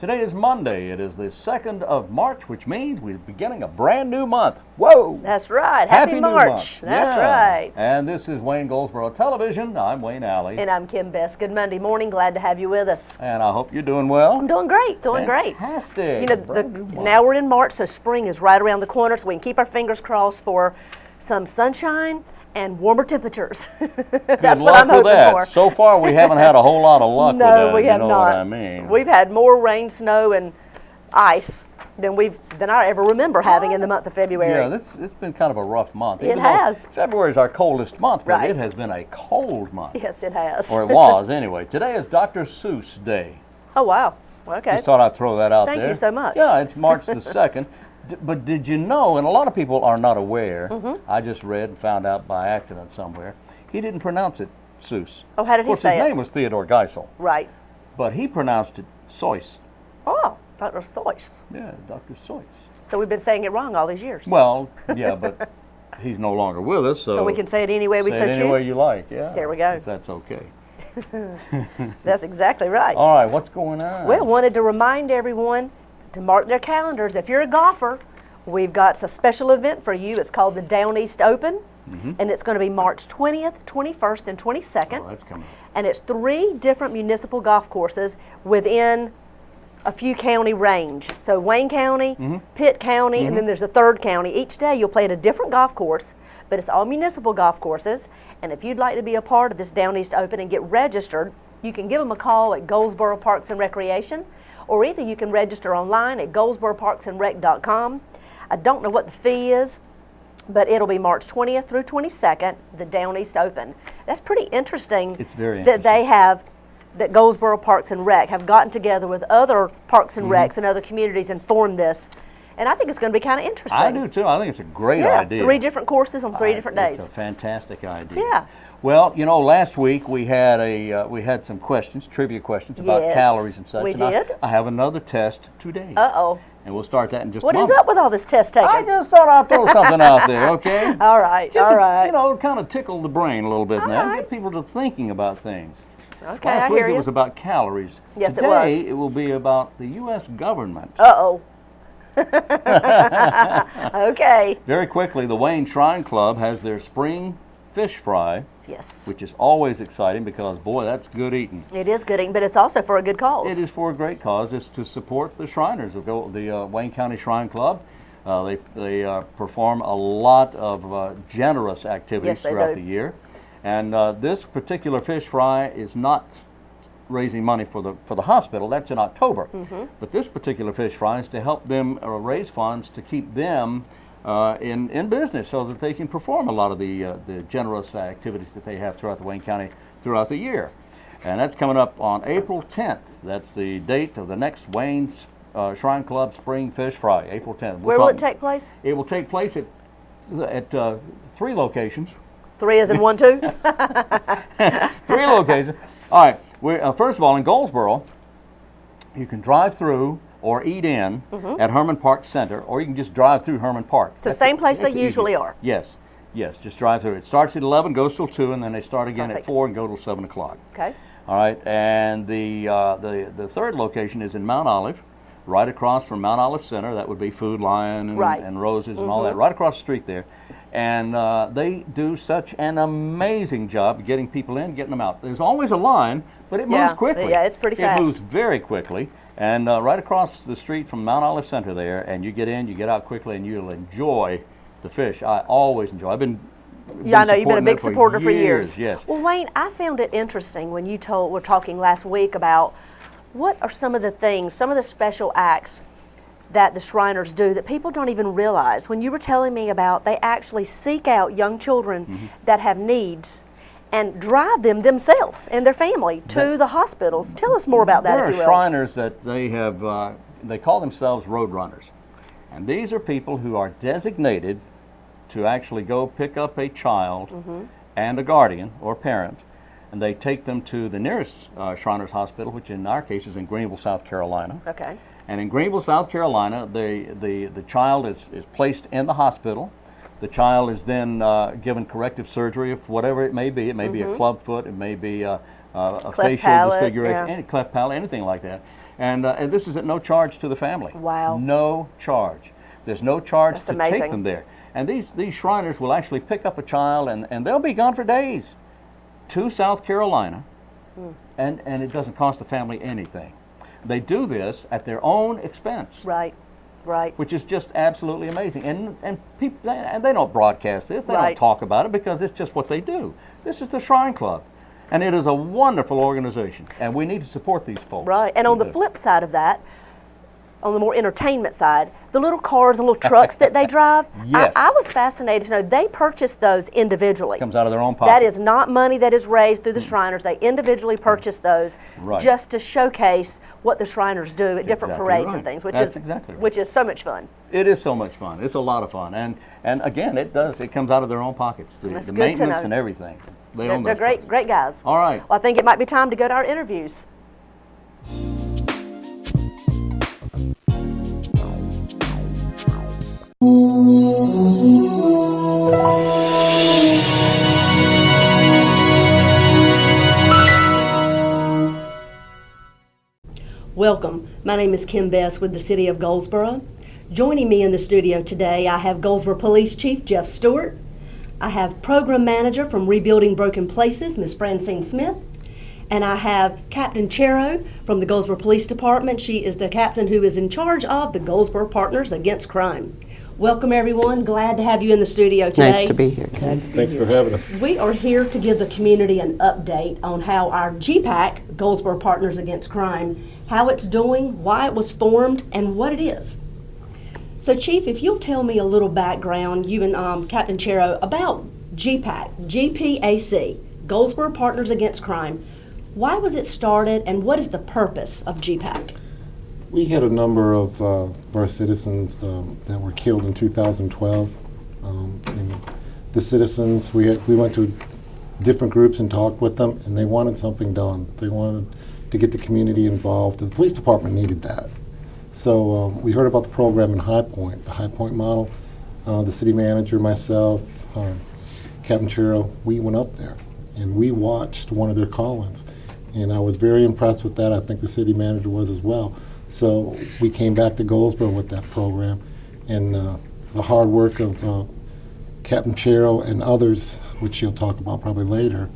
Today is Monday. It is the 2nd of March, which means we're beginning a brand new month. Whoa! That's right. Happy March. New month. That's right. And this is Wayne Goldsboro Television. I'm Wayne Alley. And I'm Kim Best. Good Monday morning. Glad to have you with us. And I hope you're doing well. I'm doing great. Doing great. Fantastic. You know, now we're in March, so spring is right around the corner, so we can keep our fingers crossed for some sunshine and warmer temperatures. That's what I'm hoping for. So far, we haven't had a whole lot of luck with that. No, we have not. You know what I mean? We've had more rain, snow, and ice than I ever remember having in the month of February. Yeah, it's been kind of a rough month. It has. February is our coldest month, but right. It has been a cold month. Yes, it has. Or it was, anyway. Today is Dr. Seuss Day. Oh, wow. Okay. Just thought I'd throw that out there. Thank you so much. Yeah, it's March the 2nd. But did you know, and a lot of people are not aware, I just read and found out by accident somewhere, he didn't pronounce it Seuss. Oh, how did he say it? Of course, his name was Theodore Geisel. Right. But he pronounced it Seuss. Oh, Dr. Seuss. Yeah, Dr. Seuss. So we've been saying it wrong all these years. Well, yeah, but he's no longer with us, so... So we can say it any way we so choose? Any way you like, yeah. There we go. If that's okay. That's exactly right. All right, what's going on? Well, wanted to remind everyone to mark their calendars. If you're a golfer, we've got a special event for you. It's called the Down East Open, and it's going to be March 20th, 21st, and 22nd. Oh, that's coming. And it's 3 different municipal golf courses within a few county range. So Wayne County, Pitt County, and then there's a 3rd county. Each day you'll play at a different golf course, but it's all municipal golf courses. And if you'd like to be a part of this Down East Open and get registered, you can give them a call at Goldsboro Parks and Recreation, or either you can register online at goldsboroparksandrec.com. I don't know what the fee is, but it'll be March 20th through 22nd, the Down East Open. That's pretty interesting. It's very that they have, that Goldsboro Parks and Rec have gotten together with other parks and recs and other communities and formed this. And I think it's going to be kind of interesting. I do too. I think it's a great idea. 3 different courses on 3 different days. It's a fantastic idea. Yeah. Well, you know, last week we had some questions, trivia questions about calories and such. We and did. I have another test today. Uh-oh. And we'll start that in just a What moment. is up with all this test taking? I just thought I'd throw something out there, okay? All right, all right. You know, kind of tickle the brain a little bit now, right. get people to thinking about things. Okay, Last I week hear you. it was about calories. Yes, Today, it was. Today it will be about the U.S. government. Uh-oh. Okay. Very quickly, the Wayne Shrine Club has their spring fish fry. Yes. Which is always exciting because, boy, that's good eating. It is good eating, but it's also for a good cause. It is for a great cause. It's to support the Shriners of the Wayne County Shrine Club. They perform a lot of generous activities throughout the year. And this particular fish fry is not raising money for the hospital. That's in October. But this particular fish fry is to help them raise funds to keep them in business so that they can perform a lot of the generous activities that they have throughout the Wayne County throughout the year. And that's coming up on April 10th. That's the date of the next Wayne Shrine Club Spring Fish Fry, April 10th. Where will it take place? It will take place at 3 locations. 3 as in 1, 2? 3 locations. All right. First of all, in Goldsboro, you can drive through or eat in at Herman Park Center, or you can just drive through Herman Park. So same place they usually are? Yes. Yes, just drive through. It starts at 11, goes till 2, and then they start again at 4 and go till 7 o'clock. Okay. All right, and the 3rd location is in Mount Olive, right across from Mount Olive Center. That would be Food Lion and Roses and all that, right across the street there. And they do such an amazing job getting people in, getting them out. There's always a line, but it moves quickly. Yeah, it's pretty fast. It moves very quickly. And right across the street from Mount Olive Center there, and you get in, you get out quickly, and you'll enjoy the fish. I always enjoy. I know you've been a big supporter for years. Yes. Well, Wayne, I found it interesting when you were talking last week about what are some of the things, some of the special acts that the Shriners do that people don't even realize. When you were telling me about, they actually seek out young children that have needs and drive them themselves and their family to the hospitals. Tell us more about that, if you will. There are Shriners that they have, they call themselves road runners. And these are people who are designated to actually go pick up a child and a guardian or parent, and they take them to the nearest Shriners Hospital, which in our case is in Greenville, South Carolina. Okay. And in Greenville, South Carolina, the child is placed in the hospital. The child is then given corrective surgery of whatever it may be. It may be a club foot, it may be a facial palate, disfiguration, any cleft palate, anything like that. And this is at no charge to the family. Wow. No charge. There's no charge That's to amazing. take them there. And these Shriners will actually pick up a child, and they'll be gone for days to South Carolina, and it doesn't cost the family anything. They do this at their own expense. Right, right. Which is just absolutely amazing. And people, they don't broadcast this, they Right. don't talk about it, because it's just what they do. This is the Shrine Club. And it is a wonderful organization, and we need to support these folks. Right, and on the flip side of that, on the more entertainment side, the little cars and little trucks that they drive, Yes. I was fascinated to know they purchase those individually. Comes out of their own pocket. That is not money that is raised through the Shriners. They individually purchase those Right. just to showcase what the Shriners do at That's different exactly parades right. and things, which That's is exactly right. which is so much fun. It is so much fun. It's a lot of fun. And again, it comes out of their own pockets. That's The good to maintenance know. and everything. They They're own those great, trucks. great guys. All right. Well, I think it might be time to go to our interviews. Welcome. My name is Kim Bess with the City of Goldsboro. Joining me in the studio today, I have Goldsboro Police Chief Jeff Stewart. I have Program Manager from Rebuilding Broken Places, Ms. Francine Smith. And I have Captain Chero from the Goldsboro Police Department. She is the captain who is in charge of the Goldsboro Partners Against Crime. Welcome, everyone. Glad to have you in the studio today. Nice to be here. Thanks for having us. We are here to give the community an update on how our G-PAC, Goldsboro Partners Against Crime, how it's doing, why it was formed, and what it is. So, Chief, if you'll tell me a little background, you and Captain Chero, about G-PAC, G-PAC, Goldsboro Partners Against Crime. Why was it started, and what is the purpose of G-PAC? We had a number of our citizens that were killed in 2012. And the citizens, we went to different groups and talked with them, and they wanted something done. They wanted to get the community involved. The police department needed that. So we heard about the program in High Point, the High Point model. The city manager, myself, Captain Chero, we went up there, and we watched one of their call-ins. And I was very impressed with that. I think the city manager was as well. So we came back to Goldsboro with that program, and the hard work of Captain Chero and others, which you'll talk about probably later,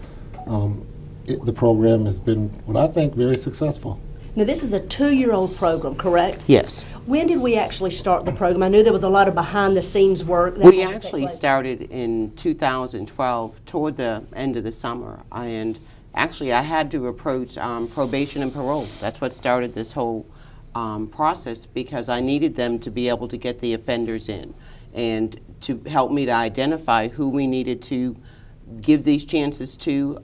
the program has been, what I think, very successful. Now, this is a 2-year-old program, correct? Yes. When did we actually start the program? I knew there was a lot of behind-the-scenes work. That We had to take actually place. started in 2012 toward the end of the summer, and actually I had to approach probation and parole. That's what started this whole process, because I needed them to be able to get the offenders in and to help me to identify who we needed to give these chances to,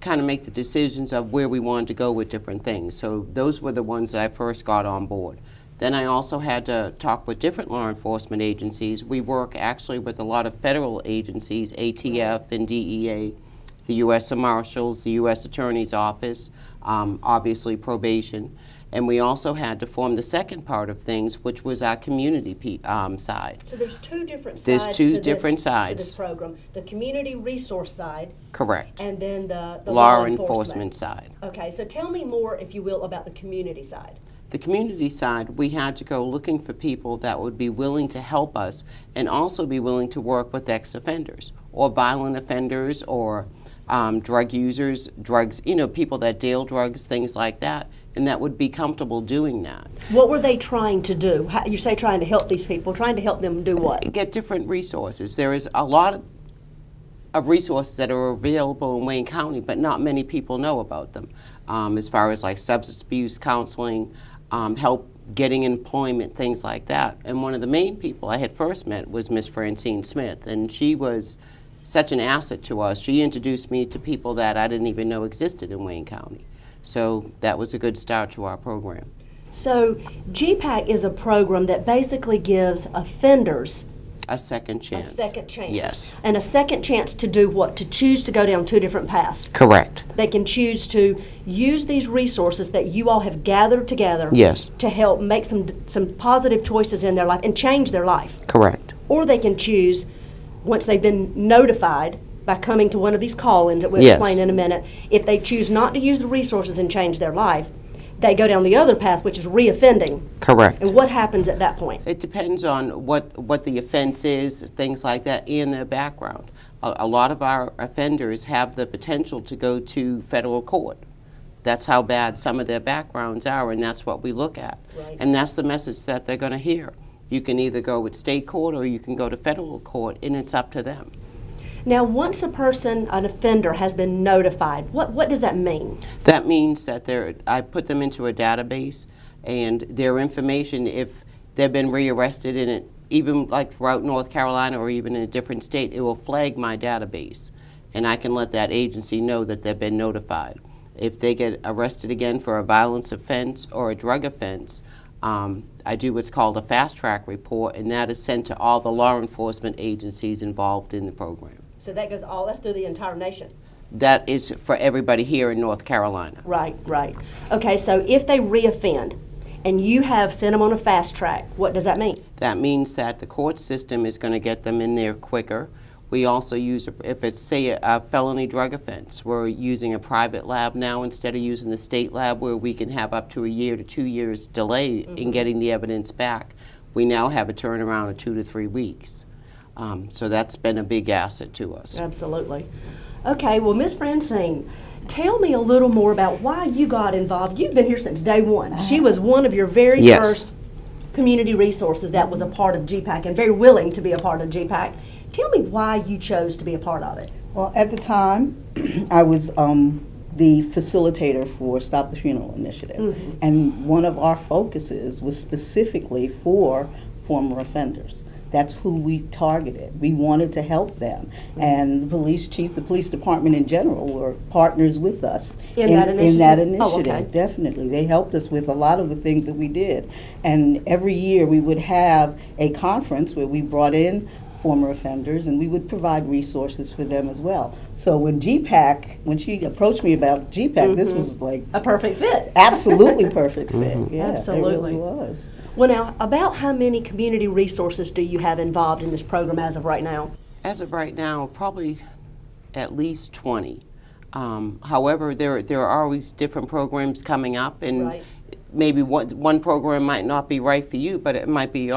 kind of make the decisions of where we wanted to go with different things. So those were the ones that I first got on board. Then I also had to talk with different law enforcement agencies. We work actually with a lot of federal agencies, ATF and DEA, the U.S. Marshals, the U.S. Attorney's Office, obviously probation. And we also had to form the second part of things, which was our community side. So there's two different There's sides two to different this, sides. to this program. The community resource side Correct. and then the Law enforcement side. Okay, so tell me more, if you will, about the community side. The community side, we had to go looking for people that would be willing to help us and also be willing to work with ex-offenders or violent offenders or drug users, drugs, people that deal drugs, things like that, and that would be comfortable doing that. What were they trying to do? You say trying to help these people, trying to help them do what? Get different resources. There is a lot of resources that are available in Wayne County, but not many people know about them, as far as like substance abuse counseling, help getting employment, things like that. And one of the main people I had first met was Miss Francine Smith, and she was such an asset to us. She introduced me to people that I didn't even know existed in Wayne County. So that was a good start to our program. So G-PAC is a program that basically gives offenders A second chance. a second chance. Yes. And a second chance to do what? To choose to go down two different paths. Correct. They can choose to use these resources that you all have gathered together Yes. to help make some positive choices in their life and change their life. Correct. Or they can choose, once they've been notified by coming to one of these call-ins that we'll Yes. explain in a minute, if they choose not to use the resources and change their life, they go down the other path, which is reoffending. Correct. And what happens at that point? It depends on what the offense is, things like that, and their background. A lot of our offenders have the potential to go to federal court. That's how bad some of their backgrounds are, and that's what we look at. Right. And that's the message that they're going to hear. You can either go with state court or you can go to federal court, and it's up to them. Now, once a person, an offender, has been notified, what does that mean? That means that I put them into a database, and their information, if they've been rearrested in it, even like throughout North Carolina or even in a different state, it will flag my database, and I can let that agency know that they've been notified. If they get arrested again for a violence offense or a drug offense, I do what's called a fast track report, and that is sent to all the law enforcement agencies involved in the program. So that's through the entire nation? That is for everybody here in North Carolina. Right, right. Okay, so if they reoffend and you have sent them on a fast track, what does that mean? That means that the court system is going to get them in there quicker. We also use, if it's, say, a felony drug offense, we're using a private lab now instead of using the state lab where we can have up to a year to 2 years delay in getting the evidence back. We now have a turnaround of 2 to 3 weeks. So that's been a big asset to us. Absolutely. Okay, well, Ms. Francine, tell me a little more about why you got involved. You've been here since day one. She was one of your very first community resources that was a part of G-PAC and very willing to be a part of G-PAC. Tell me why you chose to be a part of it. Well, at the time, I was the facilitator for Stop the Funeral Initiative. And one of our focuses was specifically for former offenders. That's who we targeted. We wanted to help them. And the police chief, the police department in general, were partners with us in that initiative. Oh, okay. Definitely. They helped us with a lot of the things that we did. And every year we would have a conference where we brought in former offenders, and we would provide resources for them as well. So when G-PAC, when she approached me about G-PAC, this was like a perfect fit. Absolutely perfect fit. Yeah, absolutely. It really was. Well, now, about how many community resources do you have involved in this program as of right now? As of right now, probably at least 20. However, there are always different programs coming up, and maybe one program might not be right for you, but it might be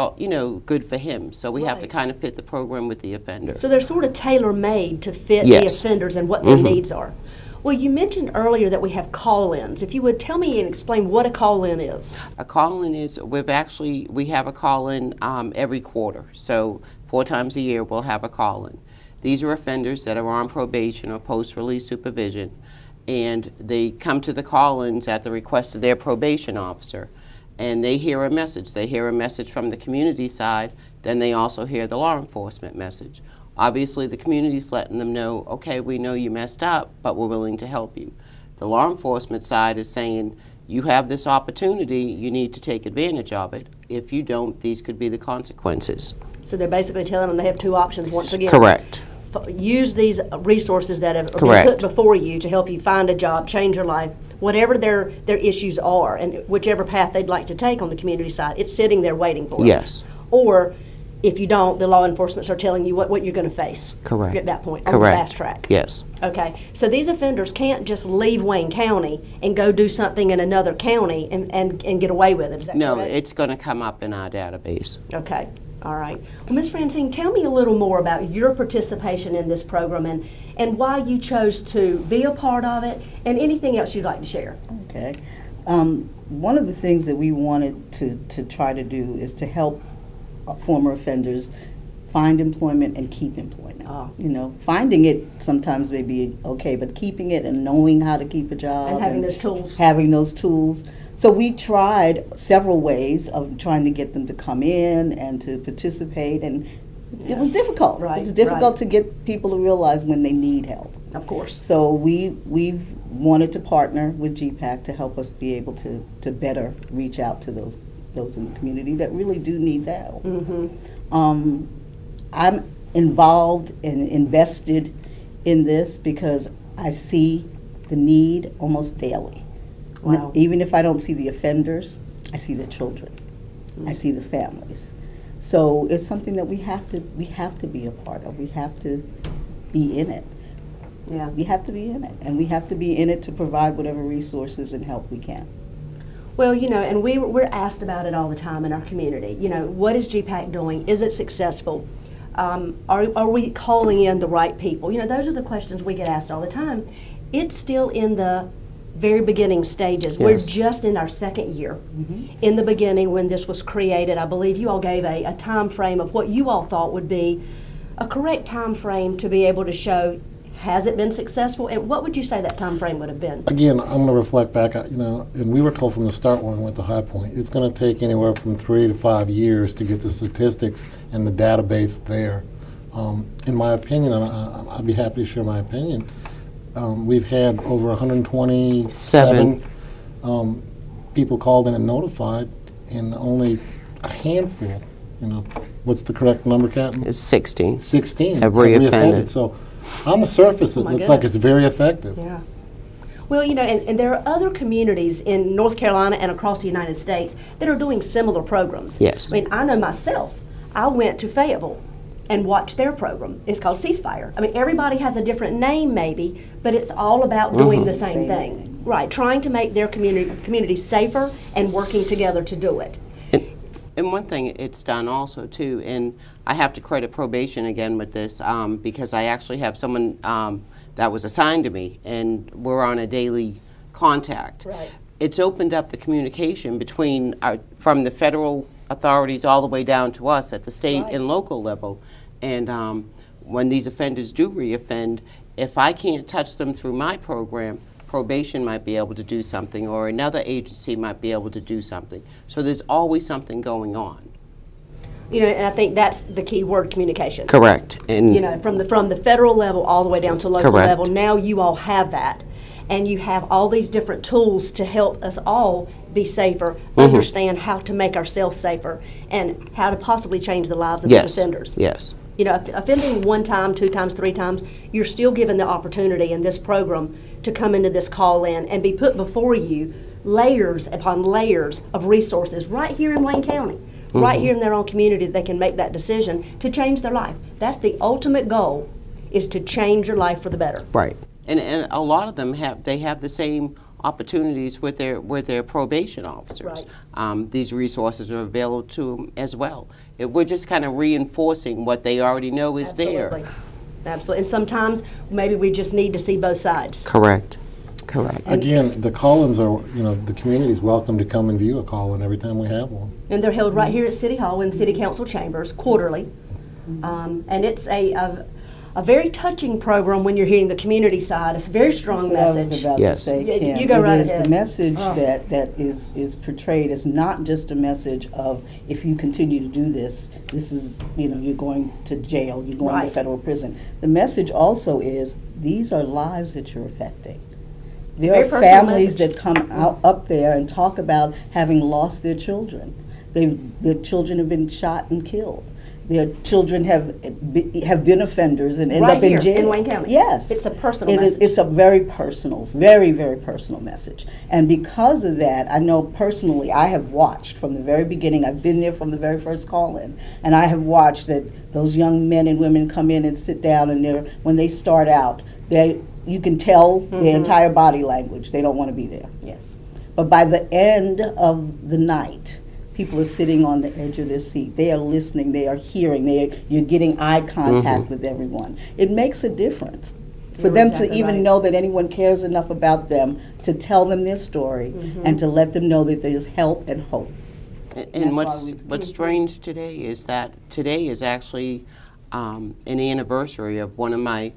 good for him. So we have to kind of fit the program with the offender. So they're sort of tailor-made to fit the offenders and what their needs are. Well, you mentioned earlier that we have call-ins. If you would tell me and explain what a call-in is. A call-in is, we have a call-in every quarter. So 4 times a year we'll have a call-in. These are offenders that are on probation or post-release supervision, and they come to the call-ins at the request of their probation officer, and they hear a message. They hear a message from the community side, then they also hear the law enforcement message. Obviously, the community's letting them know, okay, we know you messed up, but we're willing to help you. The law enforcement side is saying, you have this opportunity, you need to take advantage of it. If you don't, these could be the consequences. So they're basically telling them they have 2 options once again. Correct. Use these resources that have been put before you to help you find a job, change your life, whatever their issues are, and whichever path they'd like to take on the community side, it's sitting there waiting for them. Yes. Or if you don't, the law enforcement are telling you what you're going to face. Correct. At that point, on the fast track. Yes. Okay, so these offenders can't just leave Wayne County and go do something in another county and get away with it. Is that correct? No, it's going to come up in our database. Okay. All right. Well, Ms. Francine, tell me a little more about your participation in this program and why you chose to be a part of it and anything else you'd like to share. Okay. One of the things that we wanted to try to do is to help former offenders find employment and keep employment. You know, finding it sometimes may be okay, but keeping it and knowing how to keep a job. And having those tools. Having those tools. So we tried several ways of trying to get them to come in and to participate, and it was difficult. Right, it's difficult to get people to realize when they need help. Of course. So we've wanted to partner with G-PAC to help us be able to better reach out to those in the community that really do need the help. I'm involved and invested in this because I see the need almost daily. Wow. Even if I don't see the offenders, I see the children. I see the families. So it's something that we have to be a part of. We have to be in it. Yeah. We have to be in it, and we have to be in it to provide whatever resources and help we can. Well, you know, and we're asked about it all the time in our community. You know, what is G-PAC doing? Is it successful? Are we calling in the right people? You know, those are the questions we get asked all the time. It's still in the very beginning stages. Yes. We're just in our second year. In the beginning, when this was created, I believe you all gave a time frame of what you all thought would be a correct time frame to be able to show, has it been successful, and what would you say that time frame would have been? Again, I'm going to reflect back, you know, and we were told from the start when we went to High Point, it's going to take anywhere from 3 to 5 years to get the statistics and the database there. In my opinion, and I'd be happy to share my opinion, we've had over 127 people called in and notified, and only a handful, you know, what's the correct number, Captain? It's 16. 16 have reoffended. So on the surface, it looks like it's very effective. Yeah. Well, you know, and there are other communities in North Carolina and across the United States that are doing similar programs. Yes. I mean, I know myself, I went to Fayetteville and watched their program. It's called Ceasefire. I mean, everybody has a different name maybe, but it's all about doing the same thing. Right, trying to make their community safer and working together to do it. And one thing it's done also too, and I have to credit probation again with this, because I actually have someone that was assigned to me, and we're on a daily contact. Right. It's opened up the communication between from the federal authorities all the way down to us at the state and local level. And when these offenders do reoffend, if I can't touch them through my program, probation might be able to do something, or another agency might be able to do something. So there's always something going on. You know, and I think that's the key word, communication. Correct. And you know, from the federal level all the way down to local level, now you all have that. And you have all these different tools to help us all be safer, understand how to make ourselves safer, and how to possibly change the lives of these offenders. Yes. You know, offending 1 time, 2 times, 3 times, you're still given the opportunity in this program to come into this call-in and be put before you layers upon layers of resources right here in Wayne County, right here in their own community. They can make that decision to change their life. That's the ultimate goal, is to change your life for the better. Right. And a lot of them have the same opportunities with their probation officers. Right. These resources are available to them as well. We're just kind of reinforcing what they already know is there. Absolutely. And sometimes maybe we just need to see both sides. Correct. Correct. Again, the call-ins are, you know, the community's welcome to come and view a call-in every time we have one. And they're held right here at City Hall in City Council chambers quarterly. And it's a very touching program when you're hearing the community side. It's a very strong message. Yes. You go right ahead. The message that is portrayed is not just a message of, if you continue to do this, this is, you know, you're going to jail, you're going to federal prison. The message also is, these are lives that you're affecting. There are families that come out up there and talk about having lost their children. Their children have been shot and killed. Their children have been offenders and end up in jail. In Wayne County. Yes. It's a personal message. It's a very personal, very, very personal message. And because of that, I know personally, I have watched from the very beginning. I've been there from the very first call-in. And I have watched that those young men and women come in and sit down, and when they start out, you can tell their entire body language. They don't want to be there. Yes. But by the end of the night, people are sitting on the edge of their seat. They are listening. They are hearing. You're getting eye contact with everyone. It makes a difference for them to even know that anyone cares enough about them to tell them their story and to let them know that there's help and hope. And what's strange today is that today is actually an anniversary of one of my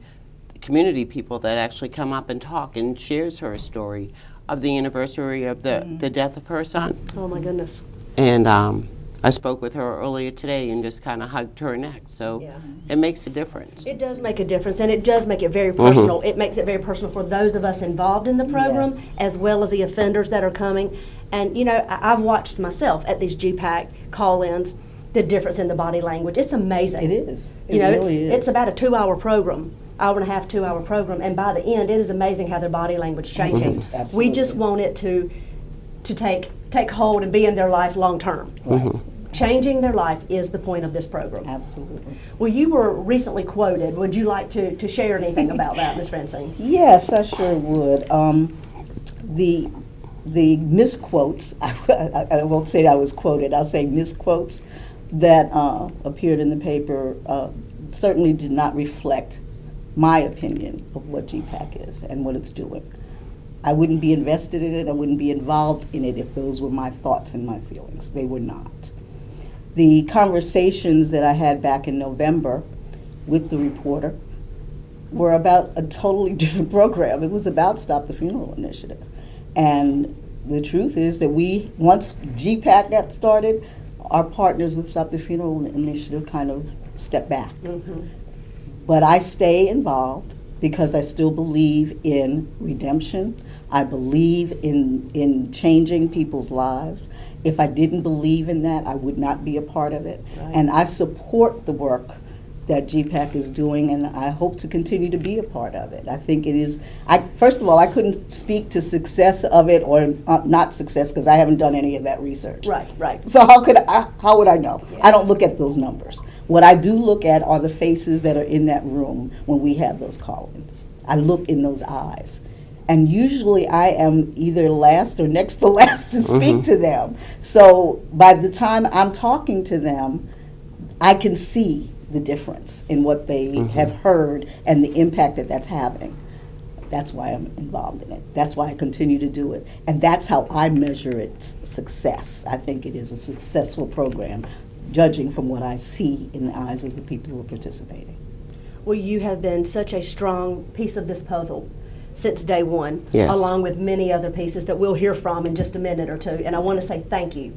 community people that actually come up and talk and shares her story of the anniversary of the death of her son. Oh my goodness. And I spoke with her earlier today and just kind of hugged her neck. So it makes a difference. It does make a difference, and it does make it very personal. It makes it very personal for those of us involved in the program, as well as the offenders that are coming. And you know, I've watched myself at these G-PAC call-ins, the difference in the body language. It's amazing. It is. It really is. It's about a 2-hour program. Hour and a half, 2-hour program, and by the end, it is amazing how their body language changes. We just want it to take hold and be in their life long term. Changing their life is the point of this program. Absolutely. Well, you were recently quoted. Would you like to share anything about that, Ms. Francine? Yes, I sure would. The the misquotes, I won't say I was quoted, I'll say misquotes that appeared in the paper certainly did not reflect my opinion of what G-PAC is and what it's doing. I wouldn't be invested in it, I wouldn't be involved in it if those were my thoughts and my feelings. They were not. The conversations that I had back in November with the reporter were about a totally different program. It was about Stop the Funeral Initiative. And the truth is that once G-PAC got started, our partners with Stop the Funeral Initiative kind of stepped back. Mm-hmm. But I stay involved because I still believe in redemption. I believe in changing people's lives. If I didn't believe in that, I would not be a part of it. Right. And I support the work that G-PAC is doing, and I hope to continue to be a part of it. I think it is, first of all, I couldn't speak to success of it or not success because I haven't done any of that research. Right. So how would I know? Yeah. I don't look at those numbers. What I do look at are the faces that are in that room when we have those call-ins. I look in those eyes. And usually I am either last or next to last to speak to them. So by the time I'm talking to them, I can see the difference in what they have heard and the impact that that's having. That's why I'm involved in it. That's why I continue to do it. And that's how I measure its success. I think it is a successful program, judging from what I see in the eyes of the people who are participating. Well, you have been such a strong piece of this puzzle since day one, yes, along with many other pieces that we'll hear from in just a minute or two. And I want to say thank you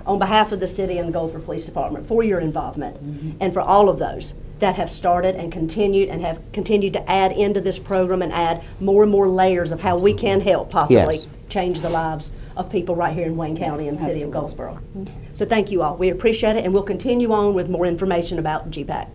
on behalf of the city and the Goldsboro Police Department for your involvement and for all of those that have started and have continued to add into this program and add more and more layers of how we can help possibly change the lives of people right here in Wayne County and the city of Goldsboro. So thank you all. We appreciate it, and we'll continue on with more information about G-PAC.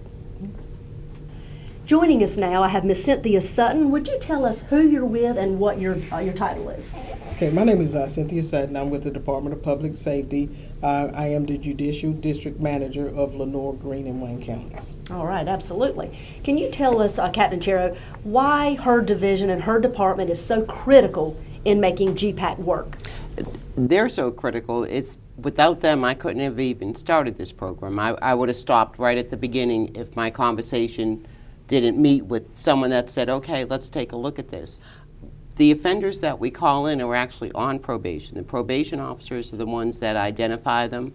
Joining us now, I have Miss Cynthia Sutton. Would you tell us who you're with and what your title is? Okay, my name is Cynthia Sutton. I'm with the Department of Public Safety. I am the Judicial District Manager of Lenore, Greene, and Wayne counties. All right, absolutely. Can you tell us, Captain Chero, why her division and her department is so critical in making G-PAC work? They're so critical. Without them, I couldn't have even started this program. I would have stopped right at the beginning if my conversation didn't meet with someone that said, okay, let's take a look at this. The offenders that we call in are actually on probation. The probation officers are the ones that identify them.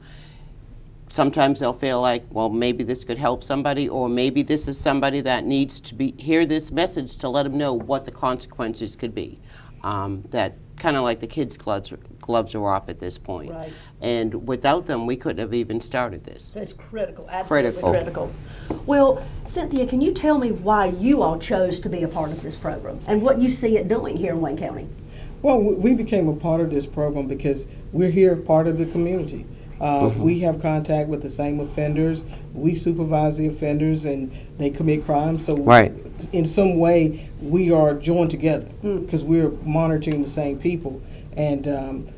Sometimes they'll feel like, well, maybe this could help somebody, or maybe this is somebody that needs to hear this message to let them know what the consequences could be. That kind of like the kids' gloves are off at this point. Right. And without them, we couldn't have even started this. That's critical, absolutely critical. Well, Cynthia, can you tell me why you all chose to be a part of this program and what you see it doing here in Wayne County? Well, we became a part of this program because we're here part of the community. We have contact with the same offenders. We supervise the offenders and they commit crimes. So in some way, we are joined together because we're monitoring the same people. And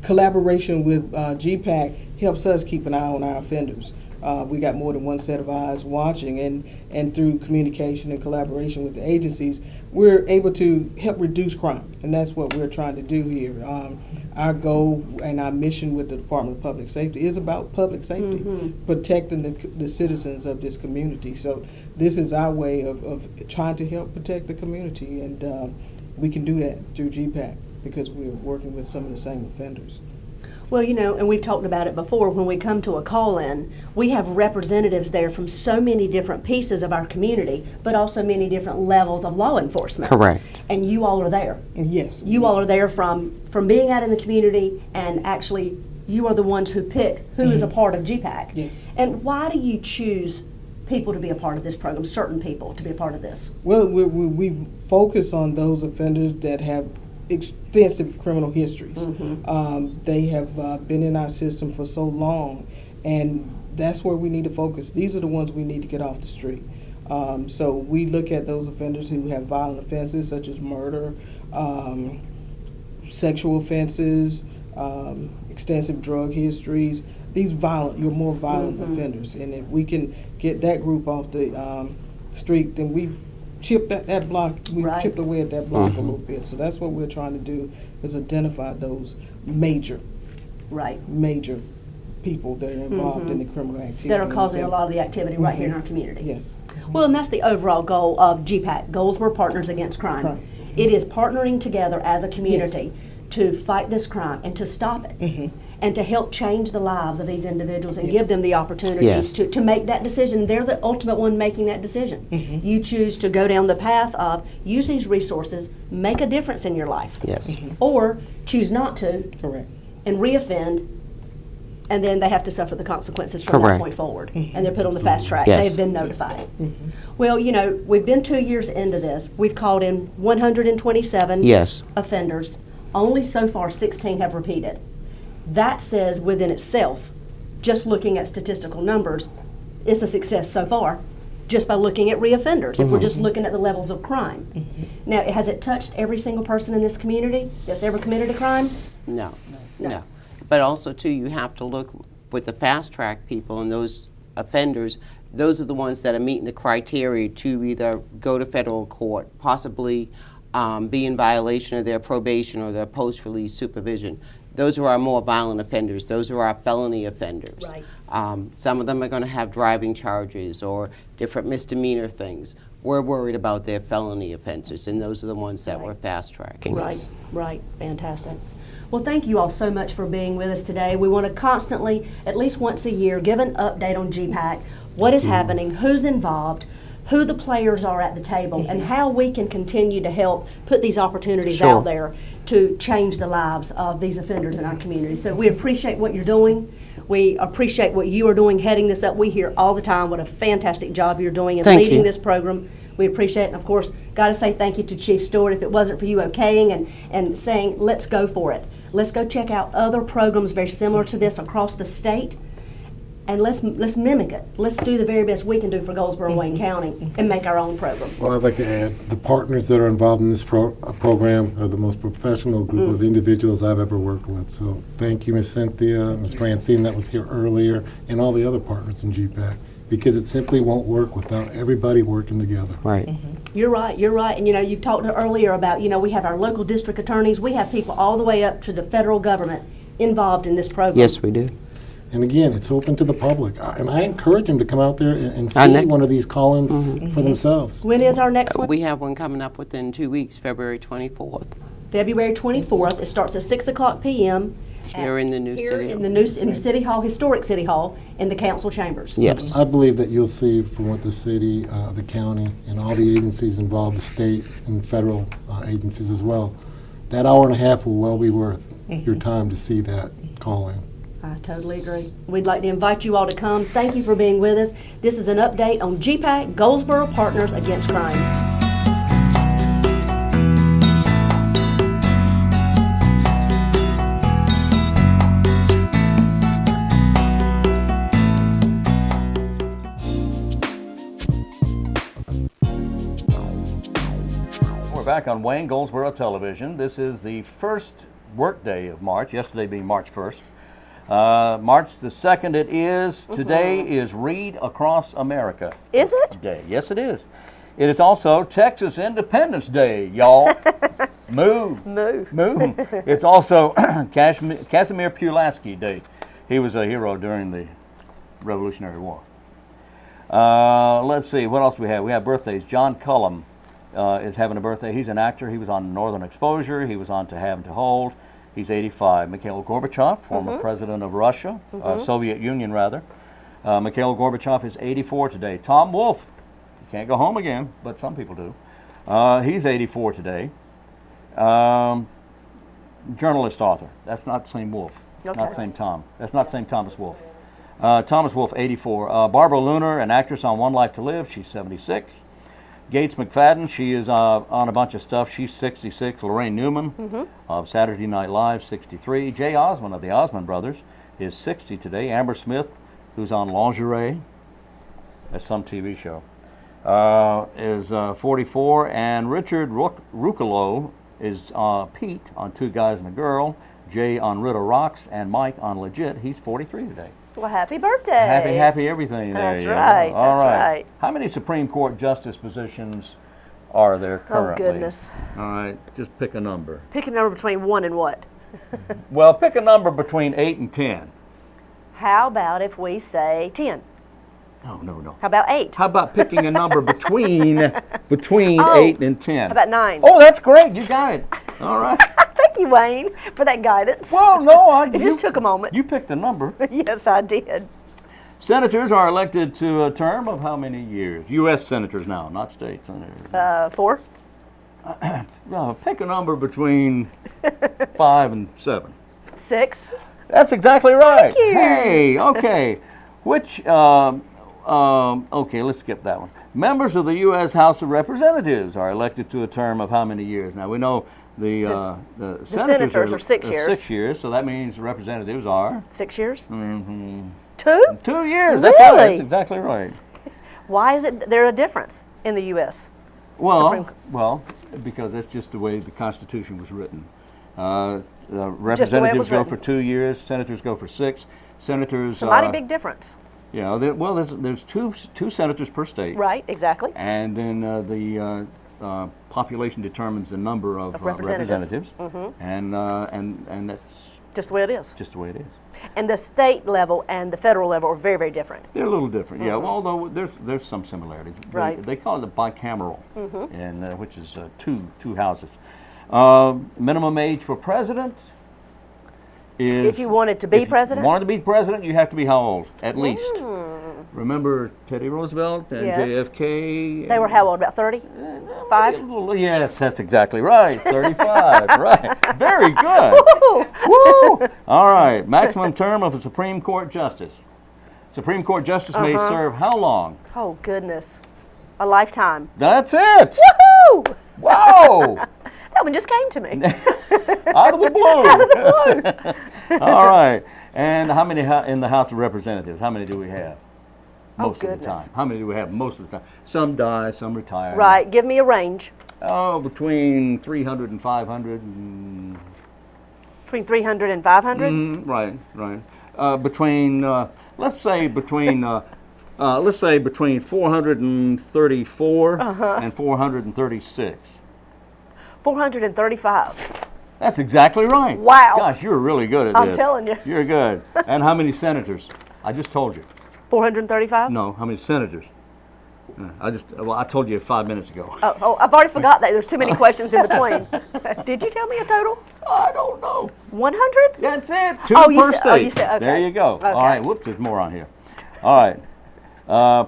collaboration with G-PAC helps us keep an eye on our offenders. We got more than one set of eyes watching, and through communication and collaboration with the agencies, we're able to help reduce crime, and that's what we're trying to do here. Our goal and our mission with the Department of Public Safety is about public safety, protecting the citizens of this community. So this is our way of trying to help protect the community, and we can do that through G-PAC because we're working with some of the same offenders. Well, you know, and we've talked about it before, when we come to a call-in, we have representatives there from so many different pieces of our community, but also many different levels of law enforcement. Correct. And you all are there. Yes. You all are there from being out in the community, and actually you are the ones who pick who is a part of G-PAC. Yes. And why do you choose people to be a part of this program, certain people to be a part of this? Well, we focus on those offenders that have extensive criminal histories. They have been in our system for so long, and that's where we need to focus. These are the ones we need to get off the street. So we look at those offenders who have violent offenses such as murder, sexual offenses, extensive drug histories. These your more violent offenders, and if we can get that group off the street, then we've chipped that block. We chipped away at that block a little bit. So that's what we're trying to do has identified those major people that are involved in the criminal activity. That are causing a lot of the activity right here in our community. Yes. Well, and that's the overall goal of G-PAC, Goldsboro Partners Against Crime. It is partnering together as a community to fight this crime and to stop it. And to help change the lives of these individuals and give them the opportunities to make that decision. They're the ultimate one making that decision. You choose to go down the path of use these resources, make a difference in your life. Or choose not to and reoffend, and then they have to suffer the consequences from that point forward. And they're put on the fast track. They've been notified. Well, you know, we've been 2 years into this. We've called in 127 offenders. Only so far 16 have repeated. That says within itself, just looking at statistical numbers, it's a success so far, just by looking at reoffenders, if we're just looking at the levels of crime. Now, has it touched every single person in this community that's ever committed a crime? No. But also, too, you have to look with the fast track people and those offenders. Those are the ones that are meeting the criteria to either go to federal court, possibly be in violation of their probation or their post-release supervision. Those are our more violent offenders. Those are our felony offenders. Some of them are going to have driving charges or different misdemeanor things. We're worried about their felony offenses, and those are the ones that we're fast-tracking. Right. Fantastic. Well, thank you all so much for being with us today. We want to constantly, at least once a year, give an update on G-PAC, what is happening, who's involved, who the players are at the table, and how we can continue to help put these opportunities out there to change the lives of these offenders in our community. So we appreciate what you're doing. We appreciate what you are doing, heading this up. We hear all the time what a fantastic job you're doing in leading this program. We appreciate it. And of course, got to say thank you to Chief Stewart. If it wasn't for you okaying and saying, let's go for it. Let's go check out other programs very similar to this across the state. And let's mimic it. Let's do the very best we can do for Goldsboro, Wayne County, and make our own program. Well, I'd like to add, the partners that are involved in this program are the most professional group of individuals I've ever worked with. So thank you, Ms. Cynthia, Ms. Francine that was here earlier, and all the other partners in G-PAC, because it simply won't work without everybody working together. You're right. And you know, you've talked earlier about, you know, we have our local district attorneys. We have people all the way up to the federal government involved in this program. Yes, we do. And again, it's open to the public. And I encourage them to come out there and see one of these call-ins for themselves. When is our next one? We have one coming up within 2 weeks, February 24th. February 24th. It starts at 6:00 p.m. Here in the new city in the City Hall, historic City Hall, in the council chambers. Yes. I believe that you'll see from what the city, the county, and all the agencies involved, the state and federal agencies as well, that hour and a half will well be worth your time to see that call-in. I totally agree. We'd like to invite you all to come. Thank you for being with us. This is an update on G-PAC, Goldsboro Partners Against Crime. We're back on Wayne Goldsboro Television. This is the first work day of March, yesterday being March 1st. March the 2nd it is. Today is Read Across America. Is it? Day. Yes, it is. It is also Texas Independence Day, y'all. Moo. It's also Casimir Pulaski Day. He was a hero during the Revolutionary War. Let's see, what else we have? We have birthdays. John Cullum is having a birthday. He's an actor. He was on Northern Exposure. He was on To Have and to Hold. He's 85. Mikhail Gorbachev, former president of Russia, Soviet Union rather. Mikhail Gorbachev is 84 today. Tom Wolfe, you can't go home again, but some people do. He's 84 today. Journalist, author. That's not the same Wolfe. Not the same Tom. That's not the same Thomas Wolfe. Thomas Wolfe, 84. Barbara Lunar, an actress on One Life to Live. She's 76. Gates McFadden, she is on a bunch of stuff. She's 66. Lorraine Newman of Saturday Night Live, 63. Jay Osmond of the Osmond Brothers is 60 today. Amber Smith, who's on Lingerie, that's some TV show, is 44. And Richard Ruccolo is Pete on Two Guys and a Girl. Jay on Riddle Rocks, and Mike on Legit. He's 43 today. Well, happy birthday. Happy everything there. That's right. All That's right. How many Supreme Court justice positions are there currently? Oh, goodness. All right, just pick a number. Pick a number between 1 and what? Well, pick a number between 8 and 10. How about if we say 10? No, no, no. How about 8? How about picking a number between 8 and 10? How about 9? Oh, that's great. You got it. All right. Thank you, Wayne, for that guidance. Well, no, it just took a moment. You picked a number. Yes, I did. Senators are elected to a term of how many years? U.S. senators now, not state senators. 4? Pick a number between 5 and 7. 6? That's exactly right. Thank you. Hey, okay. Which, okay, let's skip that one. Members of the U.S. House of Representatives are elected to a term of how many years? Now, we know the senators are 6 years. 6 years, so that means the representatives are? 6 years? Mm-hmm. 2? 2 years. Really? That's right. That's exactly right. Why is it there a difference in the U.S.? Well, because that's just the way the Constitution was written. Representatives go for 2 years, senators go for 6. Senators. A mighty big difference. Yeah, there's two senators per state. Right, exactly. And then the population determines the number of representatives. Mm-hmm. And that's just the way it is. Just the way it is. And the state level and the federal level are very, very different. They're a little different, yeah. Well, although there's some similarities. Right. They call it bicameral, and which is two houses. Minimum age for president is. If you wanted to be president. Wanted to be president, you have to be how old? At least. Remember Teddy Roosevelt and JFK? They were how old? About 30? 5? Yes, that's exactly right. 35. Right. Very good. Woo! All right. Maximum term of a Supreme Court justice. Supreme Court justice may serve how long? Oh, goodness. A lifetime. That's it. Woohoo! Whoa! That one just came to me. Out of the blue. Out of the blue. All right. And how many in the House of Representatives? How many do we have? Most of the time. How many do we have most of the time? Some die, some retire. Right. Give me a range. Oh, between 300 and 500. And between 300 and 500? Right, right. Between, let's say between 434 and 436. 435. That's exactly right. Wow. Gosh, you're really good at this. I'm telling you. You're good. And how many senators? I just told you. 435? No, how many senators? I told you 5 minutes ago. Oh, I've already forgot that. There's too many questions in between. Did you tell me a total? I don't know. 100? That's it. Two per state. Oh, you said, okay. There you go. Okay. All right. Whoops, there's more on here. All right.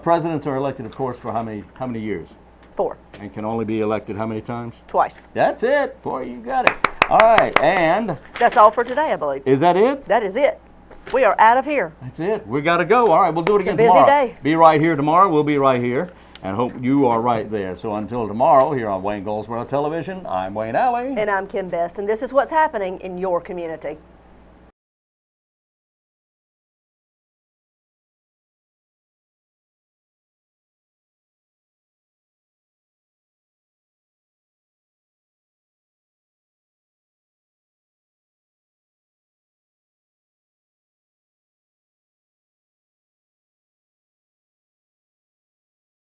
Presidents are elected, of course, for how many years? 4. And can only be elected how many times? Twice. That's it. Boy, you got it. All right. And that's all for today, I believe. Is that it? That is it. We are out of here. That's it. We got to go. All right. We'll do it again tomorrow. It's a busy day. Be right here tomorrow. We'll be right here. And hope you are right there. So until tomorrow, here on Wayne Goldsboro Television, I'm Wayne Alley. And I'm Kim Best. And this is what's happening in your community.